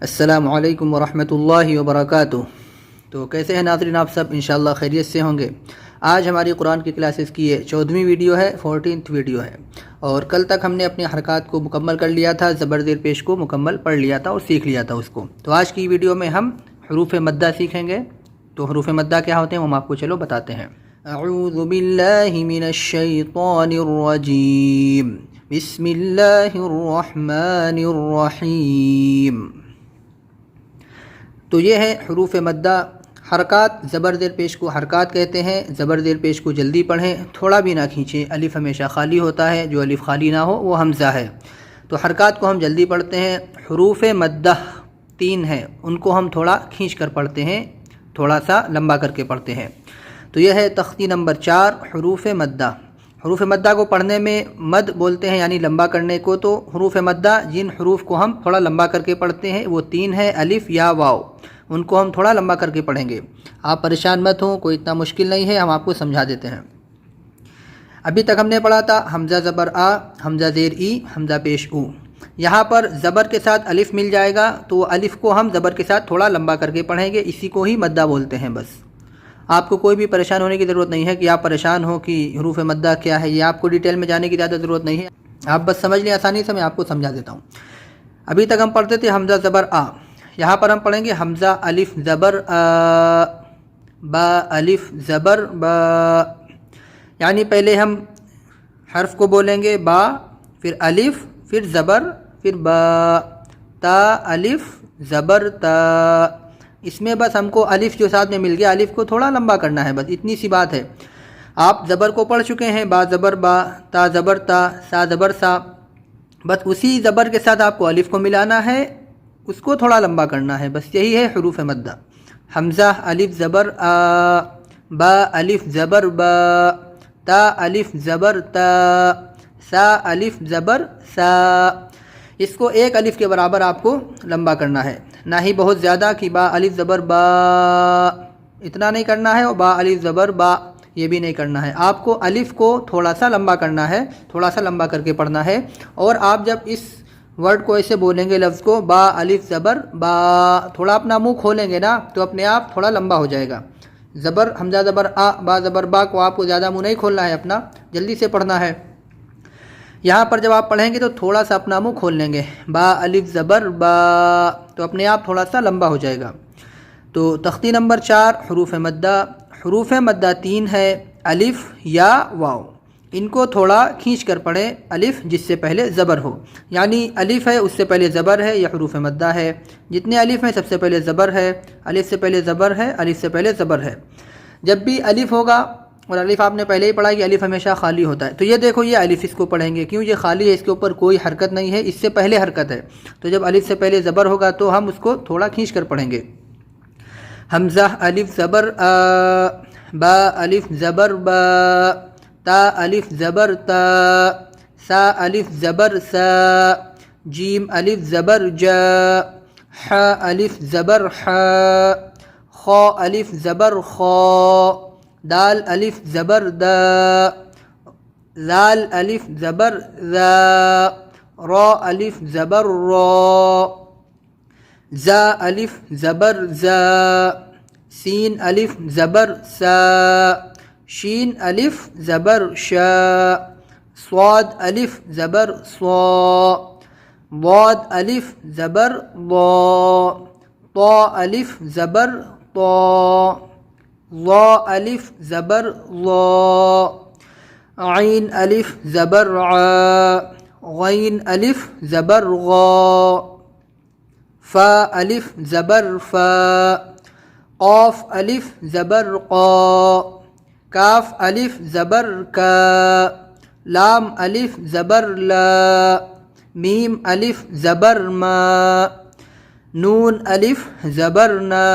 السلام علیکم ورحمۃ اللہ وبرکاتہ۔ تو کیسے ہیں ناظرین آپ سب؟ انشاءاللہ خیریت سے ہوں گے۔ آج ہماری قرآن کی کلاسز کی یہ 14ویں ویڈیو ہے، 14th ویڈیو ہے، اور کل تک ہم نے اپنے حرکات کو مکمل کر لیا تھا، زبر زیر پیش کو مکمل پڑھ لیا تھا اور سیکھ لیا تھا اس کو۔ تو آج کی ویڈیو میں ہم حروف مدہ سیکھیں گے۔ تو حروف مدہ کیا ہوتے ہیں وہ ہم آپ کو چلو بتاتے ہیں۔ اعوذ باللہ من الشیطان الرجیم، بسم اللہ الرحمن الرحیم۔ تو یہ ہے حروف مدہ۔ حرکات زبر زیر پیش کو حرکات کہتے ہیں۔ زبر زیر پیش کو جلدی پڑھیں، تھوڑا بھی نہ کھینچیں۔ الف ہمیشہ خالی ہوتا ہے، جو الف خالی نہ ہو وہ حمزہ ہے۔ تو حرکات کو ہم جلدی پڑھتے ہیں۔ حروف مدہ 3 ہیں، ان کو ہم تھوڑا کھینچ کر پڑھتے ہیں، تھوڑا سا لمبا کر کے پڑھتے ہیں۔ تو یہ ہے تختی نمبر 4، حروف مدہ۔ حروف مدہ کو پڑھنے میں مد بولتے ہیں، یعنی لمبا کرنے کو۔ تو حروف مدہ جن حروف کو ہم تھوڑا لمبا کر کے پڑھتے ہیں وہ 3 ہیں، الف یا واو۔ ان کو ہم تھوڑا لمبا کر کے پڑھیں گے۔ آپ پریشان مت ہوں، کوئی اتنا مشکل نہیں ہے، ہم آپ کو سمجھا دیتے ہیں۔ ابھی تک ہم نے پڑھا تھا حمزہ زبر آ، حمزہ زیر ای، حمزہ پیش او۔ یہاں پر زبر کے ساتھ الف مل جائے گا، تو الف کو ہم زبر کے ساتھ تھوڑا لمبا کر کے پڑھیں گے، اسی کو ہی مدہ بولتے ہیں بس۔ آپ کو کوئی بھی پریشان ہونے کی ضرورت نہیں ہے کہ آپ پریشان ہو کہ حروف مدہ کیا ہے، یہ آپ کو ڈیٹیل میں جانے کی زیادہ ضرورت نہیں ہے، آپ بس سمجھ لیں آسانی سے، میں آپ کو سمجھا دیتا ہوں۔ ابھی تک ہم پڑھتے تھے حمزہ زبر آ، یہاں پر ہم پڑھیں گے حمزہ الف زبر آ، با الف زبر با، یعنی پہلے ہم حرف کو بولیں گے با، پھر الف، پھر زبر، پھر با، تا الف زبر تا۔ اس میں بس ہم کو الف جو ساتھ میں مل گیا، الف کو تھوڑا لمبا کرنا ہے، بس اتنی سی بات ہے۔ آپ زبر کو پڑھ چکے ہیں، با زبر با، تا زبر تا، سا زبر سا، بس اسی زبر کے ساتھ آپ کو الف کو ملانا ہے، اس کو تھوڑا لمبا کرنا ہے، بس یہی ہے حروف مدہ۔ حمزہ الف زبر آ، با الف زبر با، تا الف زبر تا، سا الف زبر سا۔ اس کو ایک الف کے برابر آپ کو لمبا کرنا ہے، نہ ہی بہت زیادہ کہ با الف زبر با، اتنا نہیں کرنا ہے، اور با الف زبر با یہ بھی نہیں کرنا ہے۔ آپ کو الف کو تھوڑا سا لمبا کرنا ہے، تھوڑا سا لمبا کر کے پڑھنا ہے۔ اور آپ جب اس ورڈ کو ایسے بولیں گے، لفظ کو با الف زبر با، تھوڑا اپنا منہ کھولیں گے نا تو اپنے آپ تھوڑا لمبا ہو جائے گا۔ زبر حمزہ زبر آ، با زبر با کو آپ کو زیادہ منہ نہیں کھولنا ہے، اپنا جلدی سے پڑھنا ہے۔ یہاں پر جب آپ پڑھیں گے تو تھوڑا سا اپنا منہ کھول لیں گے، با الف زبر با، تو اپنے آپ تھوڑا سا لمبا ہو جائے گا۔ تو تختی نمبر 4، حروف مدہ۔ حروف مدہ 3 ہے، الف یا واو۔ ان کو تھوڑا کھینچ کر پڑھیں، الف جس سے پہلے زبر ہو، یعنی الف ہے اس سے پہلے زبر ہے، یہ حروف مدہ ہے۔ جتنے الف ہیں سب سے پہلے زبر ہے، الف سے پہلے زبر ہے، الف سے پہلے زبر ہے۔ جب بھی الف ہوگا، اور الف آپ نے پہلے ہی پڑھا کہ الف ہمیشہ خالی ہوتا ہے، تو یہ دیکھو یہ الف اس کو پڑھیں گے، کیوں؟ یہ خالی ہے، اس کے اوپر کوئی حرکت نہیں ہے، اس سے پہلے حرکت ہے، تو جب الف سے پہلے زبر ہوگا تو ہم اس کو تھوڑا کھینچ کر پڑھیں گے۔ حمزہ الف زبر آ، با الف زبر با، تا الف زبر تا، سا الف زبر سا، جیم الف زبر جا، ح الف زبر حا، خا الف زبر خا، دال الف زبر دا، زال الف زبر ذا، را الف زبر را، زا الف زبر زا، سین الف زبر سا، شین الف زبر شا، صاد الف زبر صا، ضاد الف زبر ضا، طا الف زبر طا، ظا الف زبر ظا، عین الف زبر عا، غین الف زبر غا، فا الف زبر فا، قاف الف زبر قا، کاف الف زبر کا، لام الف زبر لا، میم الف زبر ما، نون الف زبر نا،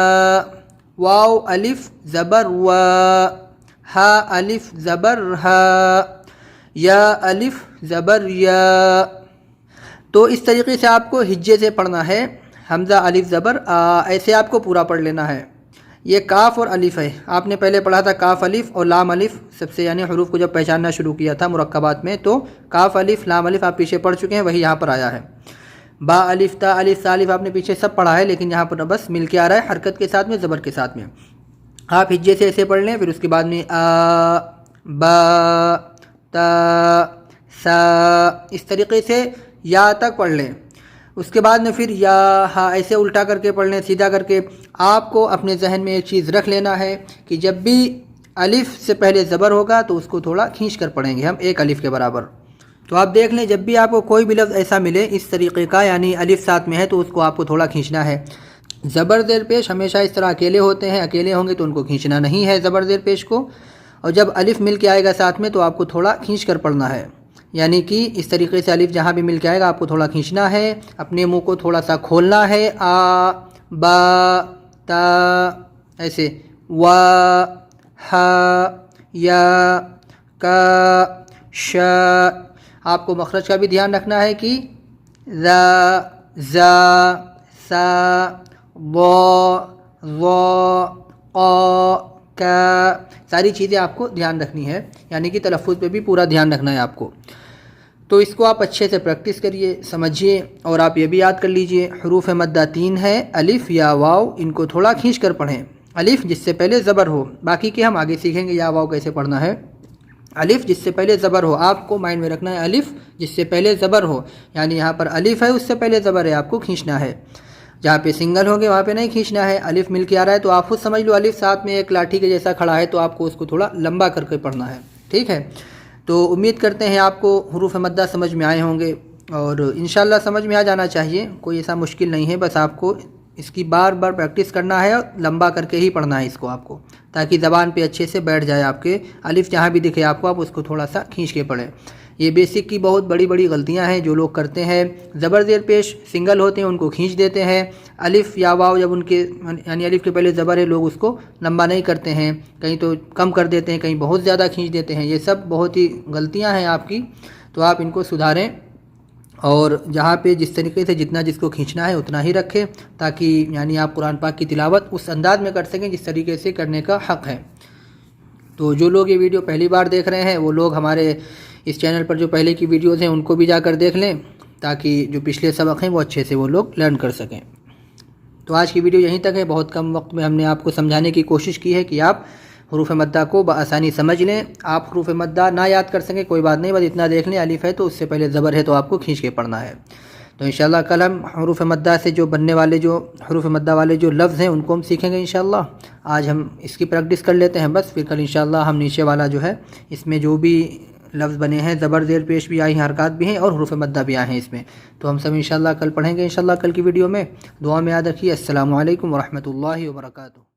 واو الف زبر وا، ہا الف زبر ہا، یا الف زبر یا۔ تو اس طریقے سے آپ کو ہجے سے پڑھنا ہے، حمزہ الف زبر آ، ایسے آپ کو پورا پڑھ لینا ہے۔ یہ کاف اور الف ہے، آپ نے پہلے پڑھا تھا کاف الف اور لام الف، سب سے یعنی حروف کو جب پہچاننا شروع کیا تھا مرکبات میں، تو کاف الف لام الف آپ پیچھے پڑھ چکے ہیں، وہی یہاں پر آیا ہے۔ با الف تا الف تا الف آپ نے پیچھے سب پڑھا ہے، لیکن یہاں پر بس مل کے آ رہا ہے حرکت کے ساتھ میں، زبر کے ساتھ میں۔ آپ ہجے سے ایسے پڑھ لیں، پھر اس کے بعد میں آ با تا سا، اس طریقے سے یا تک پڑھ لیں۔ اس کے بعد میں پھر یا ہا ایسے الٹا کر کے پڑھ لیں، سیدھا کر کے۔ آپ کو اپنے ذہن میں ایک چیز رکھ لینا ہے کہ جب بھی الف سے پہلے زبر ہوگا تو اس کو تھوڑا کھینچ کر پڑھیں گے ہم، ایک الف کے برابر۔ تو آپ دیکھ لیں جب بھی آپ کو کوئی بھی لفظ ایسا ملے اس طریقے کا، یعنی الف ساتھ میں ہے، تو اس کو آپ کو تھوڑا کھینچنا ہے۔ زبر زیر پیش ہمیشہ اس طرح اکیلے ہوتے ہیں، اکیلے ہوں گے تو ان کو کھینچنا نہیں ہے زبر زیر پیش کو، اور جب الف مل کے آئے گا ساتھ میں تو آپ کو تھوڑا کھینچ کر پڑھنا ہے، یعنی کہ اس طریقے سے الف جہاں بھی مل کے آئے گا آپ کو تھوڑا کھینچنا ہے، اپنے منہ کو تھوڑا سا کھولنا ہے، آ با تا ایسے، وا ہا یا کا شا۔ آپ کو مخرج کا بھی دھیان رکھنا ہے کہ ذا زا سا ضا ضا قا کا، ساری چیزیں آپ کو دھیان رکھنی ہے، یعنی کہ تلفظ پہ بھی پورا دھیان رکھنا ہے آپ کو۔ تو اس کو آپ اچھے سے پریکٹس کریے، سمجھیے، اور آپ یہ بھی یاد کر لیجئے حروف مدہ 3 ہے، الف یا واو، ان کو تھوڑا کھینچ کر پڑھیں، الف جس سے پہلے زبر ہو، باقی کے ہم آگے سیکھیں گے یا واو کیسے پڑھنا ہے۔ الف جس سے پہلے زبر ہو، آپ کو مائنڈ میں رکھنا ہے الف جس سے پہلے زبر ہو، یعنی یہاں پر الف ہے اس سے پہلے زبر ہے، آپ کو کھینچنا ہے۔ جہاں پہ سنگل ہوگے وہاں پہ نہیں کھینچنا ہے، الف مل کے آ رہا ہے تو آپ خود سمجھ لو الف ساتھ میں ایک لاٹھی کے جیسا کھڑا ہے، تو آپ کو اس کو تھوڑا لمبا کر کے پڑھنا ہے، ٹھیک ہے۔ تو امید کرتے ہیں آپ کو حروف مدہ سمجھ میں آئے ہوں گے، اور انشاءاللہ سمجھ میں آ جانا چاہیے، کوئی ایسا مشکل نہیں ہے، بس آپ کو اس کی بار بار پریکٹس کرنا ہے اور لمبا کر کے ہی پڑھنا ہے اس کو آپ کو، تاکہ زبان پہ اچھے سے بیٹھ جائے آپ کے۔ الف جہاں بھی دکھے آپ کو، آپ اس کو تھوڑا سا کھینچ کے پڑھیں۔ یہ بیسک کی بہت بڑی بڑی غلطیاں ہیں جو لوگ کرتے ہیں، زبر زیر پیش سنگل ہوتے ہیں ان کو کھینچ دیتے ہیں، الف یا واو جب ان کے یعنی الف کے پہلے زبر ہے لوگ اس کو لمبا نہیں کرتے ہیں، کہیں تو کم کر دیتے ہیں، کہیں بہت زیادہ کھینچ دیتے ہیں، یہ سب بہت ہی غلطیاں ہیں آپ کی، تو آپ ان کو سدھاریں، اور جہاں پہ جس طریقے سے جتنا جس کو کھینچنا ہے اتنا ہی رکھیں، تاکہ یعنی آپ قرآن پاک کی تلاوت اس انداز میں کر سکیں جس طریقے سے کرنے کا حق ہے۔ تو جو لوگ یہ ویڈیو پہلی بار دیکھ رہے ہیں وہ لوگ ہمارے اس چینل پر جو پہلے کی ویڈیوز ہیں ان کو بھی جا کر دیکھ لیں، تاکہ جو پچھلے سبق ہیں وہ اچھے سے وہ لوگ لرن کر سکیں۔ تو آج کی ویڈیو یہیں تک ہے، بہت کم وقت میں ہم نے آپ کو سمجھانے کی کوشش کی ہے کہ آپ حروف مدہ کو بآسانی سمجھ لیں۔ آپ حروف مدہ نہ یاد کر سکیں کوئی بات نہیں، بس اتنا دیکھ لیں الف ہے تو اس سے پہلے زبر ہے تو آپ کو کھینچ کے پڑھنا ہے۔ تو انشاءاللہ کل ہم حروف مدہ سے جو بننے والے جو حروف مدہ والے جو لفظ ہیں ان کو ہم سیکھیں گے انشاءاللہ۔ آج ہم اس کی پریکٹس کر لیتے ہیں بس، پھر کل انشاءاللہ ہم نیچے والا جو ہے اس میں جو بھی لفظ بنے ہیں، زبر زیر پیش بھی آئی ہیں، حرکات بھی ہیں، اور حروف مدہ بھی آئے ہیں اس میں، تو ہم سب انشاءاللہ کل پڑھیں گے انشاءاللہ کل کی ویڈیو میں۔ دعا میں یاد رکھیے۔ السلام علیکم ورحمۃ اللہ وبرکاتہ۔